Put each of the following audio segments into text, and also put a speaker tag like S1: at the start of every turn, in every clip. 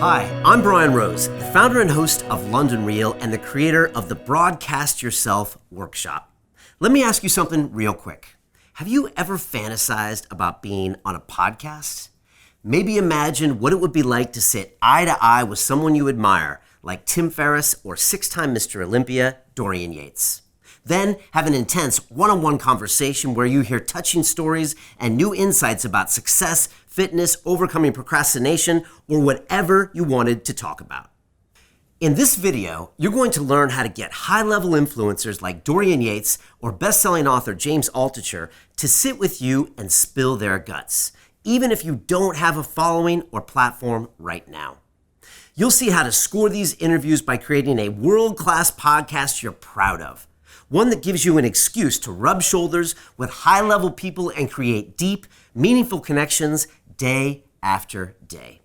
S1: Hi, I'm Brian Rose, the founder and host of London Real and the creator of the Broadcast Yourself workshop. Let me ask you something real quick. Have you ever fantasized about being on a podcast? Maybe imagine what it would be like to sit eye to eye with someone you admire, like Tim Ferriss or six-time Mr. Olympia, Dorian Yates. Then have an intense one-on-one conversation where you hear touching stories and new insights about success, fitness, overcoming procrastination, or whatever you wanted to talk about. In this video, you're going to learn how to get high-level influencers like Dorian Yates or best-selling author James Altucher to sit with you and spill their guts, even if you don't have a following or platform right now. You'll see how to score these interviews by creating a world-class podcast you're proud of. One that gives you an excuse to rub shoulders with high-level people and create deep, meaningful connections day after day.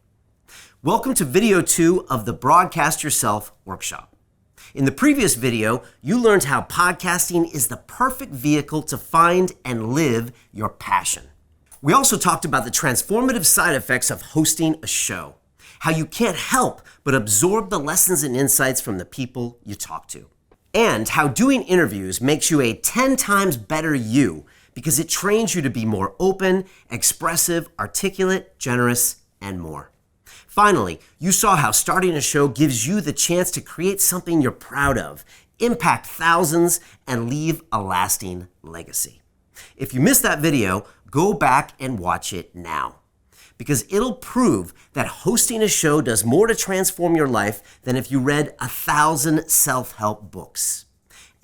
S1: Welcome to video 2 of the Broadcast Yourself workshop. In the previous video, you learned how podcasting is the perfect vehicle to find and live your passion. We also talked about the transformative side effects of hosting a show, how you can't help but absorb the lessons and insights from the people you talk to, and how doing interviews makes you a 10 times better you because it trains you to be more open, expressive, articulate, generous, and more. Finally, you saw how starting a show gives you the chance to create something you're proud of, impact thousands, and leave a lasting legacy. If you missed that video, go back and watch it now, because it'll prove that hosting a show does more to transform your life than if you read 1,000 self-help books.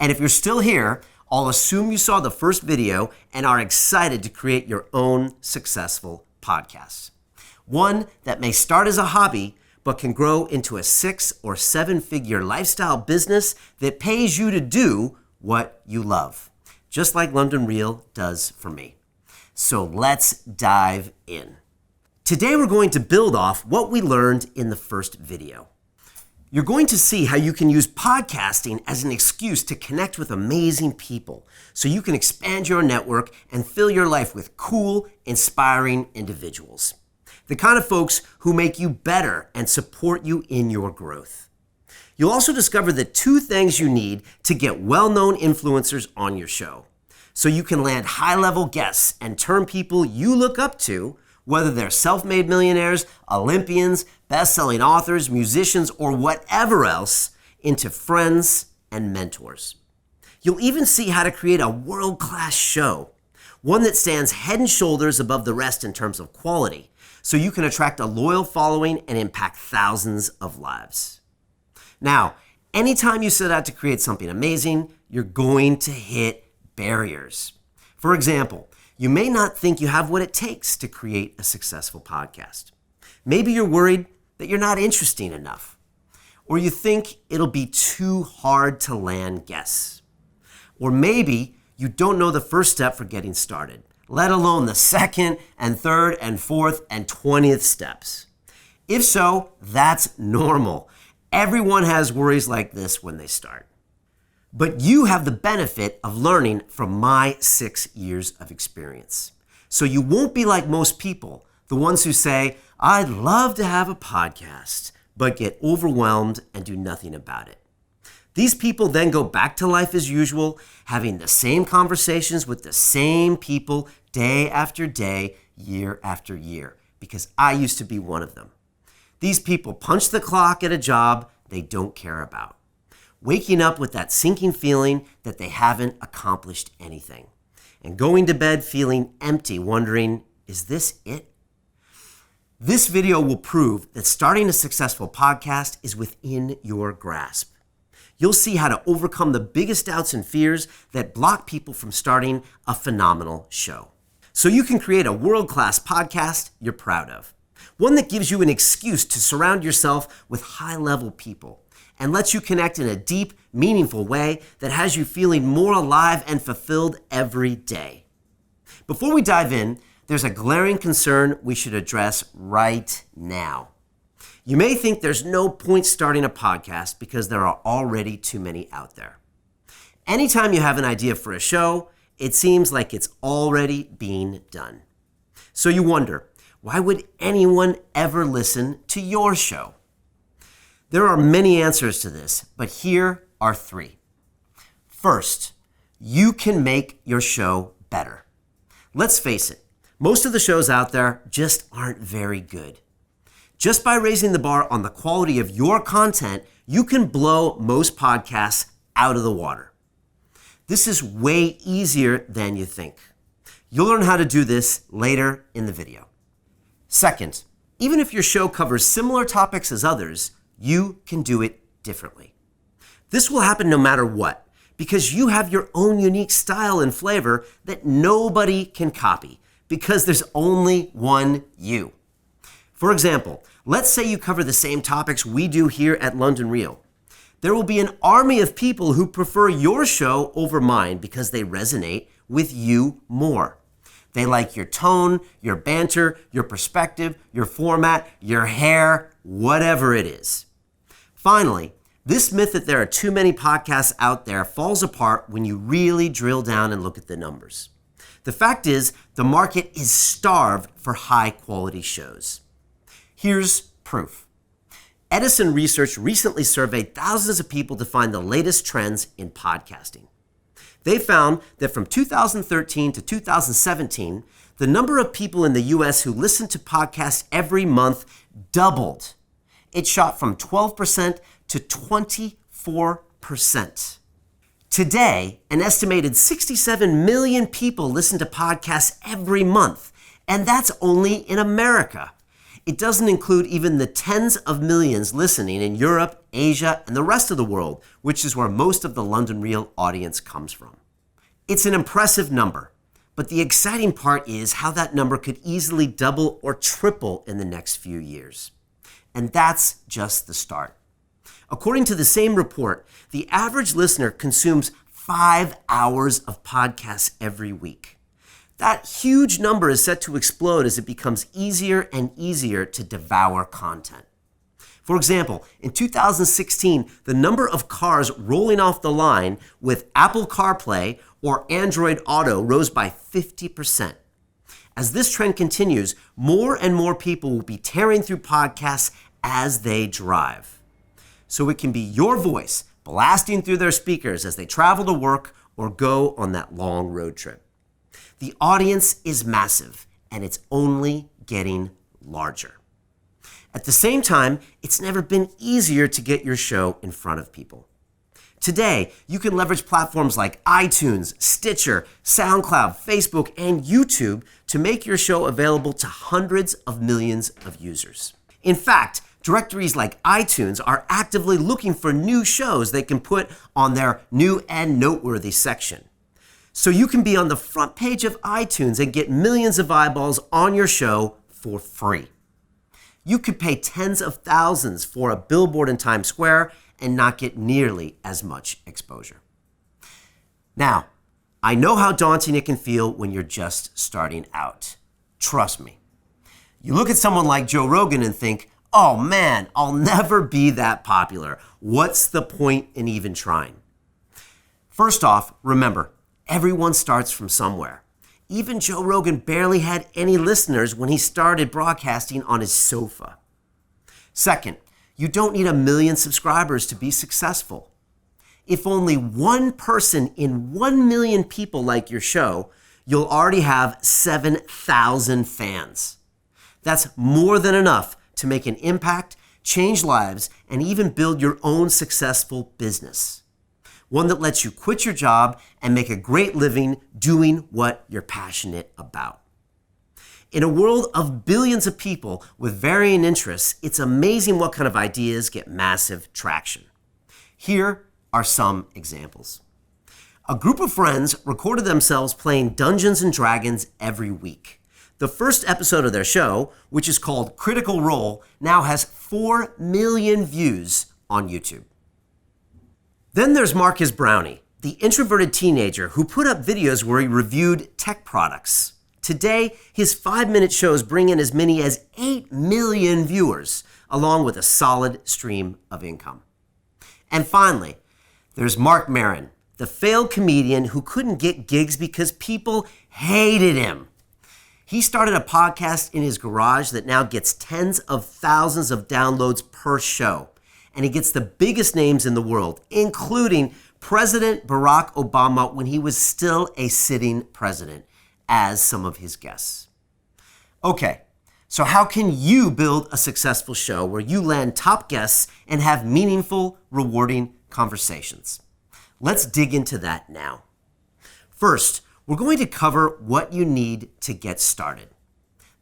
S1: And if you're still here, I'll assume you saw the first video and are excited to create your own successful podcast. One that may start as a hobby, but can grow into a 6 or 7-figure lifestyle business that pays you to do what you love, just like London Real does for me. So let's dive in. Today we're going to build off what we learned in the first video. You're going to see how you can use podcasting as an excuse to connect with amazing people so you can expand your network and fill your life with cool, inspiring individuals. The kind of folks who make you better and support you in your growth. You'll also discover the 2 things you need to get well-known influencers on your show, so you can land high-level guests and turn people you look up to, whether they're self-made millionaires, Olympians, best-selling authors, musicians, or whatever else, into friends and mentors. You'll even see how to create a world-class show, one that stands head and shoulders above the rest in terms of quality, so you can attract a loyal following and impact thousands of lives. Now, anytime you set out to create something amazing, you're going to hit barriers. For example, you may not think you have what it takes to create a successful podcast. Maybe you're worried that you're not interesting enough, or you think it'll be too hard to land guests. Or maybe you don't know the first step for getting started, let alone the second and third and fourth and 20th steps. If so, that's normal. Everyone has worries like this when they start. But you have the benefit of learning from my 6 years of experience. So you won't be like most people, the ones who say, I'd love to have a podcast, but get overwhelmed and do nothing about it. These people then go back to life as usual, having the same conversations with the same people day after day, year after year, because I used to be one of them. These people punch the clock at a job they don't care about, waking up with that sinking feeling that they haven't accomplished anything, and going to bed feeling empty, wondering, is this it? This video will prove that starting a successful podcast is within your grasp. You'll see how to overcome the biggest doubts and fears that block people from starting a phenomenal show, so you can create a world-class podcast you're proud of, one that gives you an excuse to surround yourself with high-level people, and lets you connect in a deep, meaningful way that has you feeling more alive and fulfilled every day. Before we dive in, there's a glaring concern we should address right now. You may think there's no point starting a podcast because there are already too many out there. Anytime you have an idea for a show, it seems like it's already being done. So you wonder, why would anyone ever listen to your show? There are many answers to this, but here are three. First, you can make your show better. Let's face it, most of the shows out there just aren't very good. Just by raising the bar on the quality of your content, you can blow most podcasts out of the water. This is way easier than you think. You'll learn how to do this later in the video. Second, even if your show covers similar topics as others, you can do it differently. This will happen no matter what, because you have your own unique style and flavor that nobody can copy, because there's only one you. For example, let's say you cover the same topics we do here at London Real. There will be an army of people who prefer your show over mine because they resonate with you more. They like your tone, your banter, your perspective, your format, your hair, whatever it is. Finally, this myth that there are too many podcasts out there falls apart when you really drill down and look at the numbers. The fact is, the market is starved for high-quality shows. Here's proof. Edison Research recently surveyed thousands of people to find the latest trends in podcasting. They found that from 2013 to 2017, the number of people in the US who listened to podcasts every month doubled. It shot from 12% to 24%. Today, an estimated 67 million people listen to podcasts every month, and that's only in America. It doesn't include even the tens of millions listening in Europe, Asia, and the rest of the world, which is where most of the London Real audience comes from. It's an impressive number, but the exciting part is how that number could easily double or triple in the next few years. And that's just the start. According to the same report, the average listener consumes 5 hours of podcasts every week. That huge number is set to explode as it becomes easier and easier to devour content. For example, in 2016, the number of cars rolling off the line with Apple CarPlay or Android Auto rose by 50%. As this trend continues, more and more people will be tearing through podcasts as they drive. So it can be your voice blasting through their speakers as they travel to work or go on that long road trip. The audience is massive, and it's only getting larger. At the same time, it's never been easier to get your show in front of people. Today, you can leverage platforms like iTunes, Stitcher, SoundCloud, Facebook, and YouTube to make your show available to hundreds of millions of users. In fact, directories like iTunes are actively looking for new shows they can put on their new and noteworthy section. So you can be on the front page of iTunes and get millions of eyeballs on your show for free. You could pay tens of thousands for a billboard in Times Square and not get nearly as much exposure. Now, I know how daunting it can feel when you're just starting out. Trust me. You look at someone like Joe Rogan and think, oh man, I'll never be that popular. What's the point in even trying? First off, remember, everyone starts from somewhere. Even Joe Rogan barely had any listeners when he started broadcasting on his sofa. Second, you don't need 1 million subscribers to be successful. If only one person in 1 million people like your show, you'll already have 7,000 fans. That's more than enough to make an impact, change lives, and even build your own successful business. One that lets you quit your job and make a great living doing what you're passionate about. In a world of billions of people with varying interests, it's amazing what kind of ideas get massive traction. Here are some examples. A group of friends recorded themselves playing Dungeons and Dragons every week. The first episode of their show, which is called Critical Role, now has 4 million views on YouTube. Then there's Marcus Brownie, the introverted teenager who put up videos where he reviewed tech products. Today, his 5-minute shows bring in as many as 8 million viewers, along with a solid stream of income. And finally, there's Mark Maron, the failed comedian who couldn't get gigs because people hated him. He started a podcast in his garage that now gets tens of thousands of downloads per show. and he gets the biggest names in the world, including President Barack Obama when he was still a sitting president, as some of his guests. Okay, so how can you build a successful show where you land top guests and have meaningful, rewarding conversations? Let's dig into that now. First, we're going to cover what you need to get started.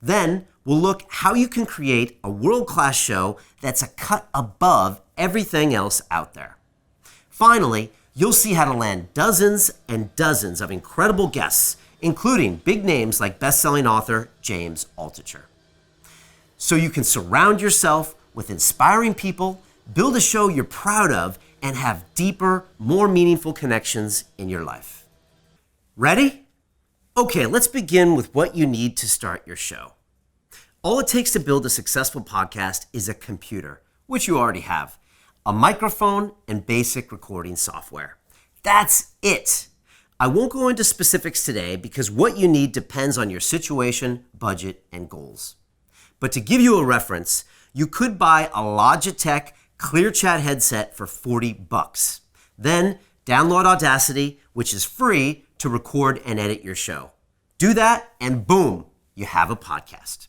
S1: Then we'll look how you can create a world-class show that's a cut above everything else out there. Finally, you'll see how to land dozens and dozens of incredible guests, including big names like best-selling author James Altucher. So you can surround yourself with inspiring people, build a show you're proud of, and have deeper, more meaningful connections in your life. Ready? Okay, let's begin with what you need to start your show. All it takes to build a successful podcast is a computer, which you already have, a microphone, and basic recording software. That's it. I won't go into specifics today because what you need depends on your situation, budget, and goals. But to give you a reference, you could buy a Logitech ClearChat headset for $40. Then download Audacity, which is free to record and edit your show. Do that and boom, you have a podcast.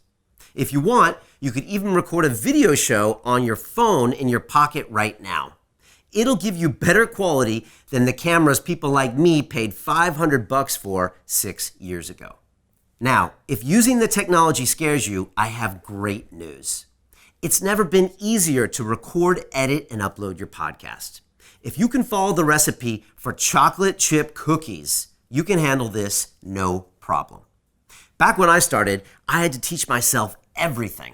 S1: If you want, you could even record a video show on your phone in your pocket right now. It'll give you better quality than the cameras people like me paid $500 for 6 years ago. Now, if using the technology scares you, I have great news. It's never been easier to record, edit, and upload your podcast. If you can follow the recipe for chocolate chip cookies, you can handle this no problem. Back when I started, I had to teach myself everything.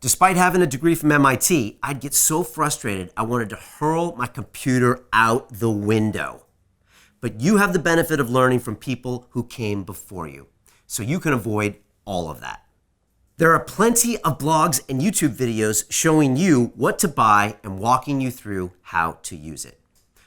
S1: Despite having a degree from MIT, I'd get so frustrated I wanted to hurl my computer out the window. But you have the benefit of learning from people who came before you, so you can avoid all of that. There are plenty of blogs and YouTube videos showing you what to buy and walking you through how to use it.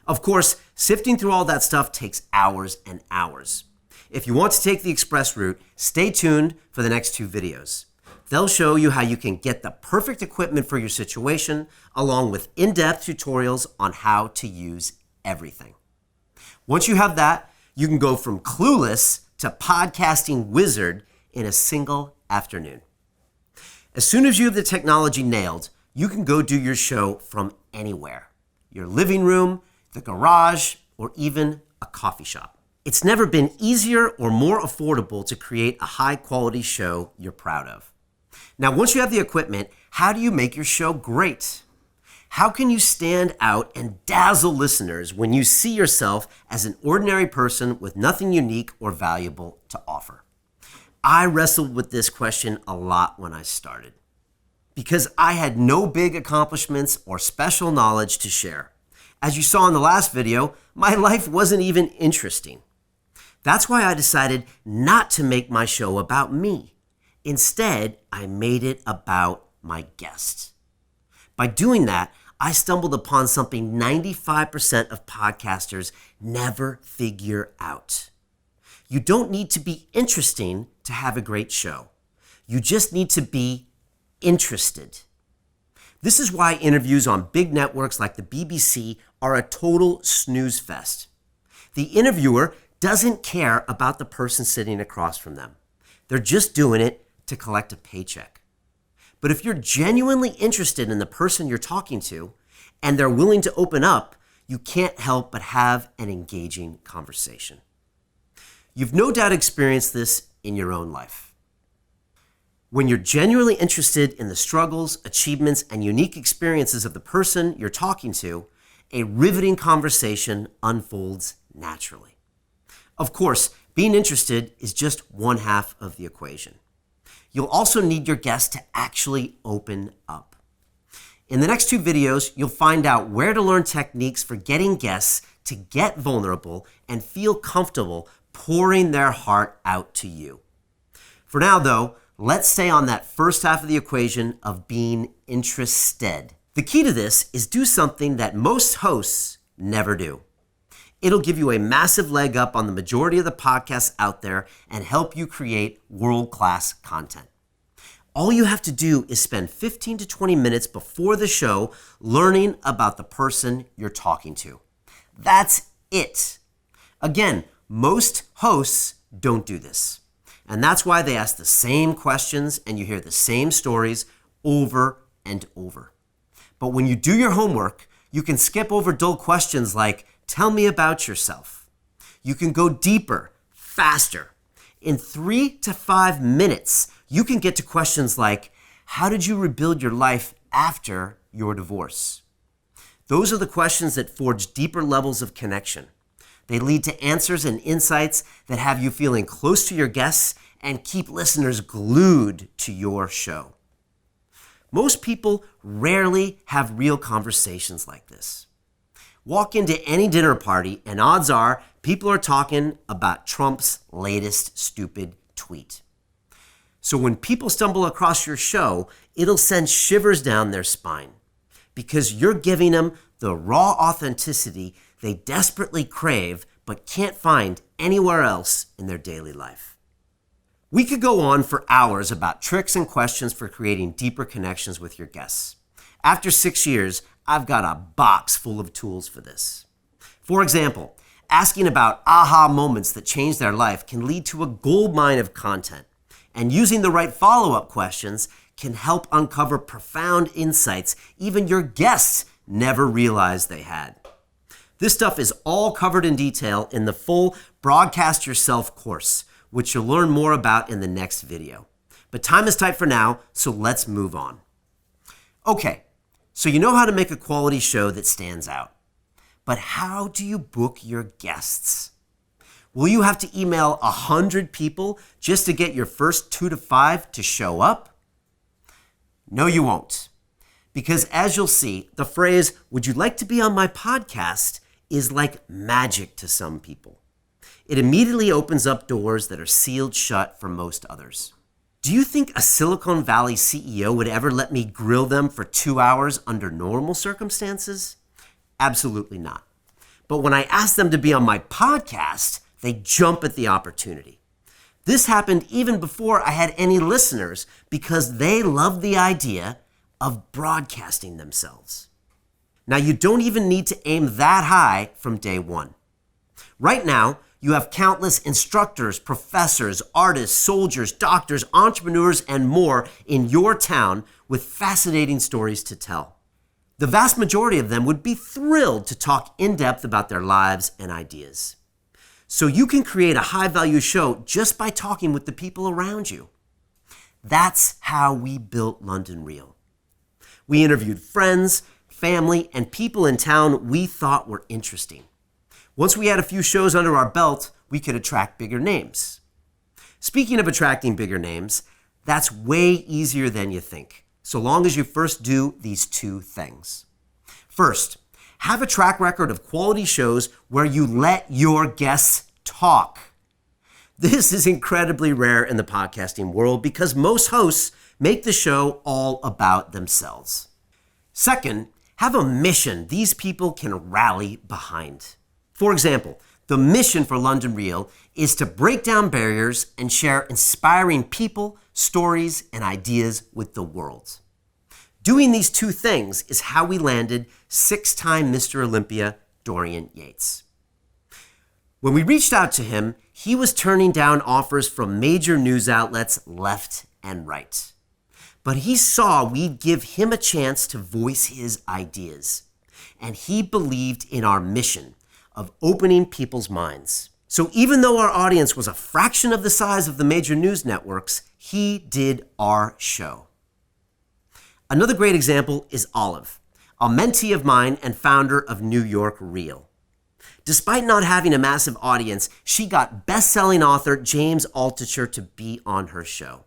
S1: Of course, sifting through all that stuff takes hours and hours. If you want to take the express route, stay tuned for the next 2 videos. They'll show you how you can get the perfect equipment for your situation, along with in-depth tutorials on how to use everything. Once you have that, you can go from clueless to podcasting wizard in a single afternoon. As soon as you have the technology nailed, you can go do your show from anywhere. Your living room, the garage, or even a coffee shop. It's never been easier or more affordable to create a high-quality show you're proud of. Now, once you have the equipment, how do you make your show great? How can you stand out and dazzle listeners when you see yourself as an ordinary person with nothing unique or valuable to offer? I wrestled with this question a lot when I started because I had no big accomplishments or special knowledge to share. As you saw in the last video, my life wasn't even interesting. That's why I decided not to make my show about me. Instead, I made it about my guests. By doing that, I stumbled upon something 95% of podcasters never figure out. You don't need to be interesting to have a great show. You just need to be interested. This is why interviews on big networks like the BBC are a total snooze fest. The interviewer doesn't care about the person sitting across from them. They're just doing it to collect a paycheck. But if you're genuinely interested in the person you're talking to and they're willing to open up, you can't help but have an engaging conversation. You've no doubt experienced this in your own life. When you're genuinely interested in the struggles, achievements, and unique experiences of the person you're talking to, a riveting conversation unfolds naturally. Of course, being interested is just one half of the equation. You'll also need your guests to actually open up. In the next 2 videos, you'll find out where to learn techniques for getting guests to get vulnerable and feel comfortable pouring their heart out to you. For now, though, let's stay on that first half of the equation of being interested. The key to this is do something that most hosts never do. It'll give you a massive leg up on the majority of the podcasts out there and help you create world-class content. All you have to do is spend 15 to 20 minutes before the show learning about the person you're talking to. That's it. Again, most hosts don't do this. And that's why they ask the same questions and you hear the same stories over and over. But when you do your homework, you can skip over dull questions like, tell me about yourself. You can go deeper, faster. In 3 to 5 minutes, you can get to questions like, how did you rebuild your life after your divorce? Those are the questions that forge deeper levels of connection. They lead to answers and insights that have you feeling close to your guests and keep listeners glued to your show. Most people rarely have real conversations like this. Walk into any dinner party and odds are people are talking about Trump's latest stupid tweet. So when people stumble across your show, it'll send shivers down their spine because you're giving them the raw authenticity they desperately crave but can't find anywhere else in their daily life. We could go on for hours about tricks and questions for creating deeper connections with your guests. After 6 years, I've got a box full of tools for this. For example, asking about aha moments that changed their life can lead to a goldmine of content, and using the right follow-up questions can help uncover profound insights even your guests never realized they had. This stuff is all covered in detail in the full Broadcast Yourself course, which you'll learn more about in the next video. But time is tight for now, so let's move on. Okay, so you know how to make a quality show that stands out. But how do you book your guests? Will you have to email 100 people just to get your first 2 to 5 to show up? No, you won't. Because as you'll see, the phrase, would you like to be on my podcast, is like magic to some people. It immediately opens up doors that are sealed shut for most others. Do you think a Silicon Valley CEO would ever let me grill them for 2 hours under normal circumstances? Absolutely not. But when I ask them to be on my podcast, they jump at the opportunity. This happened even before I had any listeners because they love the idea of broadcasting themselves. Now, you don't even need to aim that high from day one. Right now, you have countless instructors, professors, artists, soldiers, doctors, entrepreneurs, and more in your town with fascinating stories to tell. The vast majority of them would be thrilled to talk in depth about their lives and ideas. So you can create a high-value show just by talking with the people around you. That's how we built London Real. We interviewed friends, family, and people in town we thought were interesting. Once we had a few shows under our belt, we could attract bigger names. Speaking of attracting bigger names, that's way easier than you think, so long as you first do these 2 things. First, have a track record of quality shows where you let your guests talk. This is incredibly rare in the podcasting world because most hosts make the show all about themselves. Second, have a mission these people can rally behind. For example, the mission for London Real is to break down barriers and share inspiring people, stories, and ideas with the world. Doing these 2 things is how we landed 6-time Mr. Olympia, Dorian Yates. When we reached out to him, he was turning down offers from major news outlets left and right. But he saw we'd give him a chance to voice his ideas. And he believed in our mission of opening people's minds. So even though our audience was a fraction of the size of the major news networks, he did our show. Another great example is Olive, a mentee of mine and founder of New York Real. Despite not having a massive audience, she got best-selling author James Altucher to be on her show.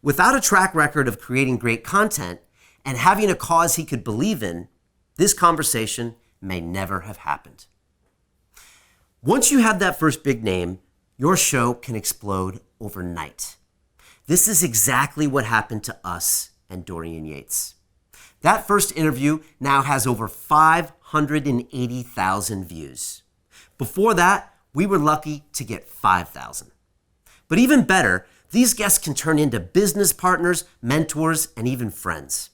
S1: Without a track record of creating great content and having a cause he could believe in, this conversation may never have happened. Once you have that first big name, your show can explode overnight. This is exactly what happened to us and Dorian Yates. That first interview now has over 580,000 views. Before that, we were lucky to get 5,000. But even better, These guests can turn into business partners, mentors, and even friends.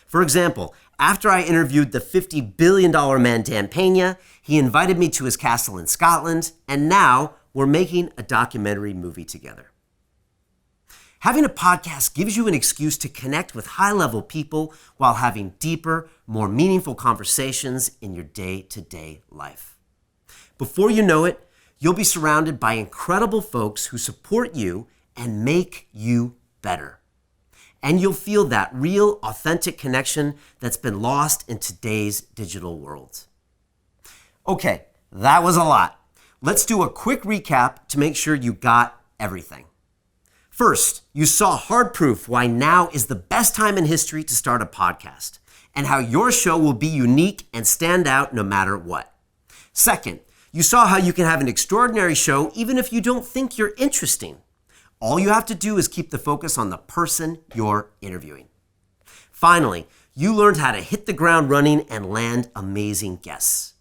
S1: For example, after I interviewed the $50 billion man Dan Pena, he invited me to his castle in Scotland, and now we're making a documentary movie together. Having a podcast gives you an excuse to connect with high-level people while having deeper, more meaningful conversations in your day-to-day life. Before you know it, you'll be surrounded by incredible folks who support you and make you better. And you'll feel that real, authentic connection that's been lost in today's digital world. Okay, that was a lot. Let's do a quick recap to make sure you got everything. First, you saw hard proof why now is the best time in history to start a podcast, and how your show will be unique and stand out no matter what. Second, you saw how you can have an extraordinary show even if you don't think you're interesting. All you have to do is keep the focus on the person you're interviewing. Finally, you learned how to hit the ground running and land amazing guests.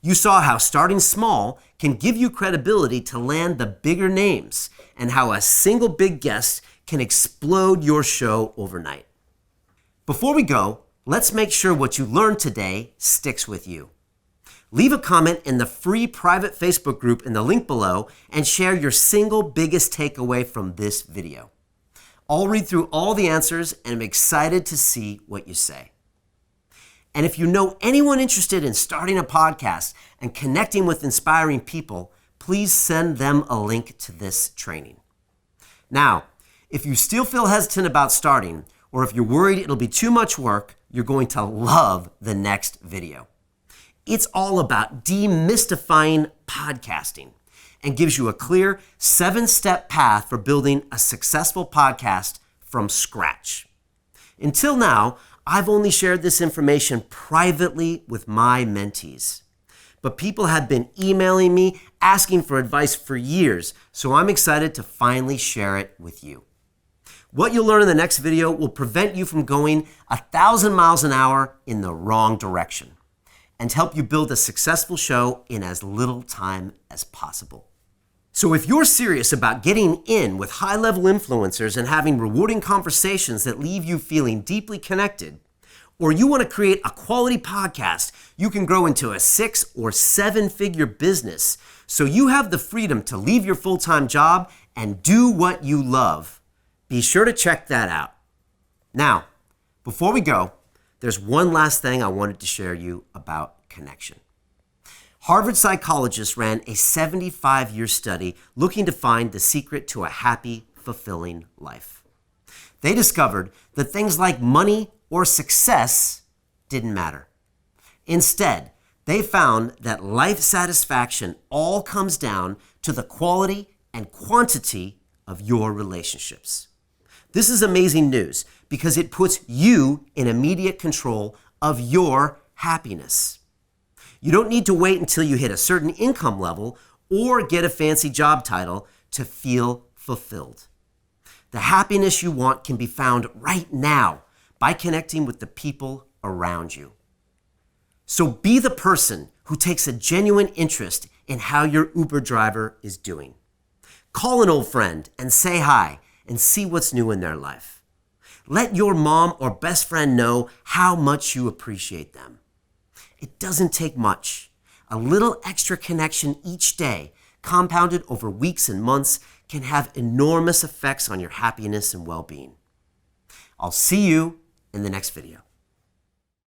S1: You saw how starting small can give you credibility to land the bigger names, and how a single big guest can explode your show overnight. Before we go, let's make sure what you learned today sticks with you. Leave a comment in the free private Facebook group in the link below and share your single biggest takeaway from this video. I'll read through all the answers and I'm excited to see what you say. And if you know anyone interested in starting a podcast and connecting with inspiring people, please send them a link to this training. Now, if you still feel hesitant about starting, or if you're worried it'll be too much work, you're going to love the next video. It's all about demystifying podcasting and gives you a clear 7-step path for building a successful podcast from scratch. Until now, I've only shared this information privately with my mentees. But people have been emailing me, asking for advice for years, so I'm excited to finally share it with you. What you'll learn in the next video will prevent you from going 1,000 miles an hour in the wrong direction and help you build a successful show in as little time as possible. So if you're serious about getting in with high-level influencers and having rewarding conversations that leave you feeling deeply connected, or you want to create a quality podcast you can grow into a 6 or 7-figure business so you have the freedom to leave your full-time job and do what you love, be sure to check that out. Now, before we go, there's one last thing I wanted to share you about connection. Harvard psychologists ran a 75-year study looking to find the secret to a happy, fulfilling life. They discovered that things like money or success didn't matter. Instead, they found that life satisfaction all comes down to the quality and quantity of your relationships. This is amazing news because it puts you in immediate control of your happiness. You don't need to wait until you hit a certain income level or get a fancy job title to feel fulfilled. The happiness you want can be found right now by connecting with the people around you. So be the person who takes a genuine interest in how your Uber driver is doing. Call an old friend and say hi and see what's new in their life. Let your mom or best friend know how much you appreciate them. It doesn't take much. A little extra connection each day, compounded over weeks and months, can have enormous effects on your happiness and well-being. I'll see you in the next video.